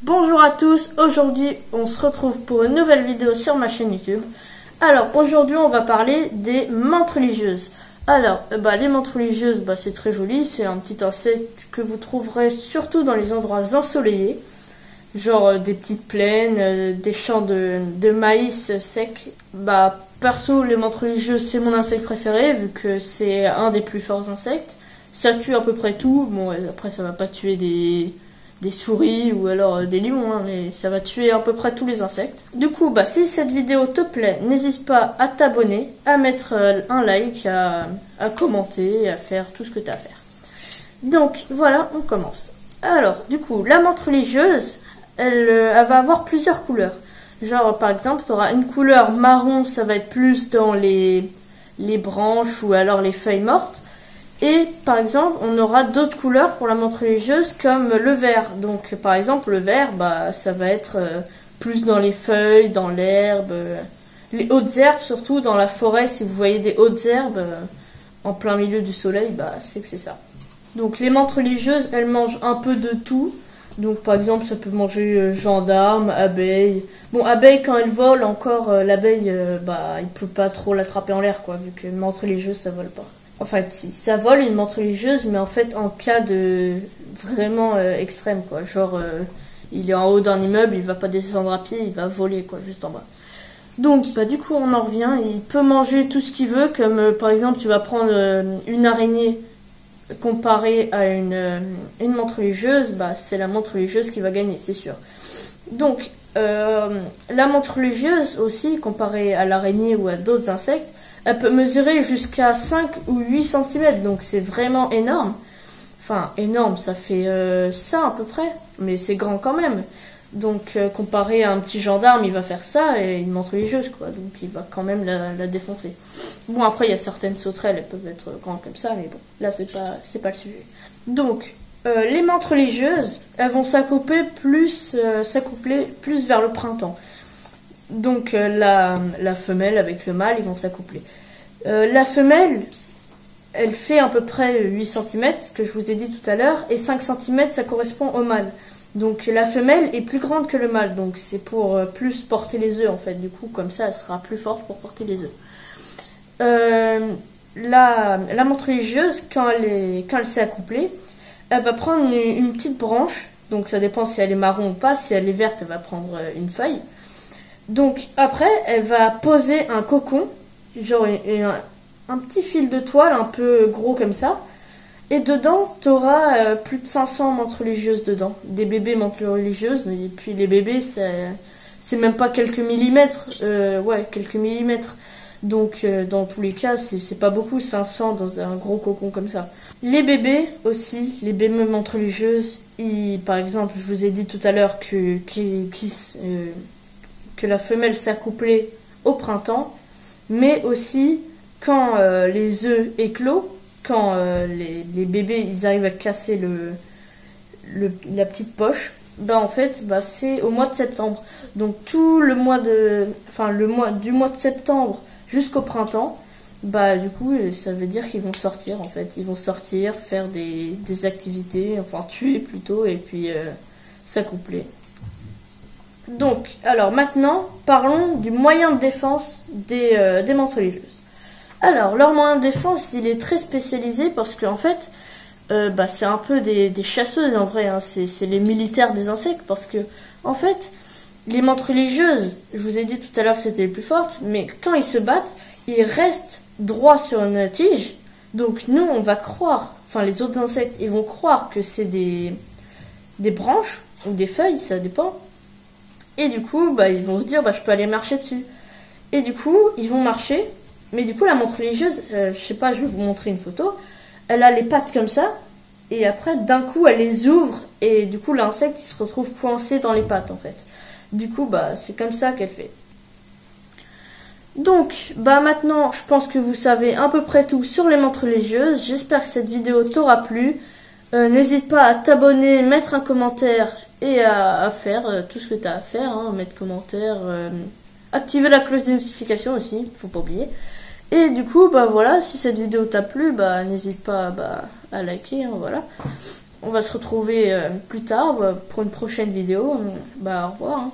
Bonjour à tous, aujourd'hui on se retrouve pour une nouvelle vidéo sur ma chaîne YouTube. Alors aujourd'hui on va parler des menthes religieuses. Alors les menthes religieuses c'est très joli, c'est un petit insecte que vous trouverez surtout dans les endroits ensoleillés. Genre des petites plaines, des champs de maïs secs. Perso les menthes religieuses c'est mon insecte préféré vu que c'est un des plus forts insectes. Ça tue à peu près tout, bon après ça va pas tuer des souris ou alors des lions, mais ça va tuer à peu près tous les insectes. Du coup, si cette vidéo te plaît, n'hésite pas à t'abonner, à mettre un like, à commenter, à faire tout ce que tu as à faire. Donc voilà, on commence. Alors, du coup, la menthe religieuse, elle va avoir plusieurs couleurs. Genre, par exemple, tu auras une couleur marron, ça va être plus dans les branches ou alors les feuilles mortes. Et par exemple, on aura d'autres couleurs pour la menthe religieuse comme le vert. Donc par exemple, le vert, ça va être plus dans les feuilles, dans l'herbe, les hautes herbes surtout, dans la forêt. Si vous voyez des hautes herbes en plein milieu du soleil, c'est que c'est ça. Donc les menthes religieuses, elles mangent un peu de tout. Donc par exemple, ça peut manger gendarme, abeille. Bon, abeille quand elle vole, encore l'abeille, il peut pas trop l'attraper en l'air, quoi, vu que menthe religieuse, ça vole pas. Enfin, si, ça vole une menthe religieuse, mais en fait, en cas de vraiment extrême, quoi. Genre, il est en haut d'un immeuble, il va pas descendre à pied, il va voler, quoi, juste en bas. Donc, du coup, on en revient. Il peut manger tout ce qu'il veut, comme par exemple, tu vas prendre une araignée comparée à une menthe religieuse, c'est la menthe religieuse qui va gagner, c'est sûr. Donc, la menthe religieuse aussi, comparée à l'araignée ou à d'autres insectes, elle peut mesurer jusqu'à 5 ou 8 cm, donc c'est vraiment énorme. Enfin, énorme, ça fait ça à peu près, mais c'est grand quand même. Donc, comparé à un petit gendarme, il va faire ça, et une menthe religieuse, quoi. Donc, il va quand même la défoncer. Bon, après, il y a certaines sauterelles, elles peuvent être grandes comme ça, mais bon, là, c'est pas le sujet. Donc, les menthes religieuses, elles vont s'accoupler plus vers le printemps. Donc la femelle avec le mâle, ils vont s'accoupler. La femelle, elle fait à peu près 8 cm, ce que je vous ai dit tout à l'heure, et 5 cm, ça correspond au mâle. Donc la femelle est plus grande que le mâle, donc c'est pour plus porter les œufs en fait. Du coup, comme ça, elle sera plus forte pour porter les œufs. La menthe religieuse, quand elle s'est accouplée, elle va prendre une petite branche, donc ça dépend si elle est marron ou pas. Si elle est verte, elle va prendre une feuille. Donc après, elle va poser un cocon, genre un petit fil de toile un peu gros comme ça. Et dedans, tu auras plus de 500 menthes religieuses dedans. Des bébés menthes religieuses. Et puis les bébés, c'est même pas quelques millimètres. Quelques millimètres. Donc dans tous les cas, c'est pas beaucoup, 500 dans un gros cocon comme ça. Les bébés aussi, les bébés menthes religieuses, par exemple, je vous ai dit tout à l'heure que la femelle s'accouplait au printemps, mais aussi quand les œufs éclosent, quand les bébés ils arrivent à casser la petite poche, en fait c'est au mois de septembre. Donc tout le mois du mois de septembre jusqu'au printemps, du coup ça veut dire qu'ils vont sortir en fait, ils vont sortir, faire des activités, enfin tuer plutôt, et puis s'accoupler. Donc, alors maintenant, parlons du moyen de défense des menthes religieuses. Alors, leur moyen de défense, il est très spécialisé parce qu'en fait, c'est un peu des chasseuses en vrai, c'est les militaires des insectes parce que, en fait, les menthes religieuses, je vous ai dit tout à l'heure que c'était les plus fortes, mais quand ils se battent, ils restent droits sur une tige. Donc, nous, on va croire, enfin, les autres insectes, ils vont croire que c'est des branches ou des feuilles, ça dépend. Et du coup, ils vont se dire, je peux aller marcher dessus. Et du coup, ils vont marcher. Mais du coup, la menthe religieuse, je sais pas, je vais vous montrer une photo. Elle a les pattes comme ça. Et après, d'un coup, elle les ouvre. Et du coup, l'insecte, il se retrouve coincé dans les pattes, en fait. Du coup, c'est comme ça qu'elle fait. Donc, maintenant, je pense que vous savez à peu près tout sur les menthes religieuses. J'espère que cette vidéo t'aura plu. N'hésite pas à t'abonner, mettre un commentaire et à faire tout ce que tu as à faire, mettre commentaire, activer la cloche de notification aussi, faut pas oublier. Et du coup, voilà, si cette vidéo t'a plu, n'hésite pas à liker, voilà. on va se retrouver plus tard pour une prochaine vidéo. Bah, au revoir. Hein.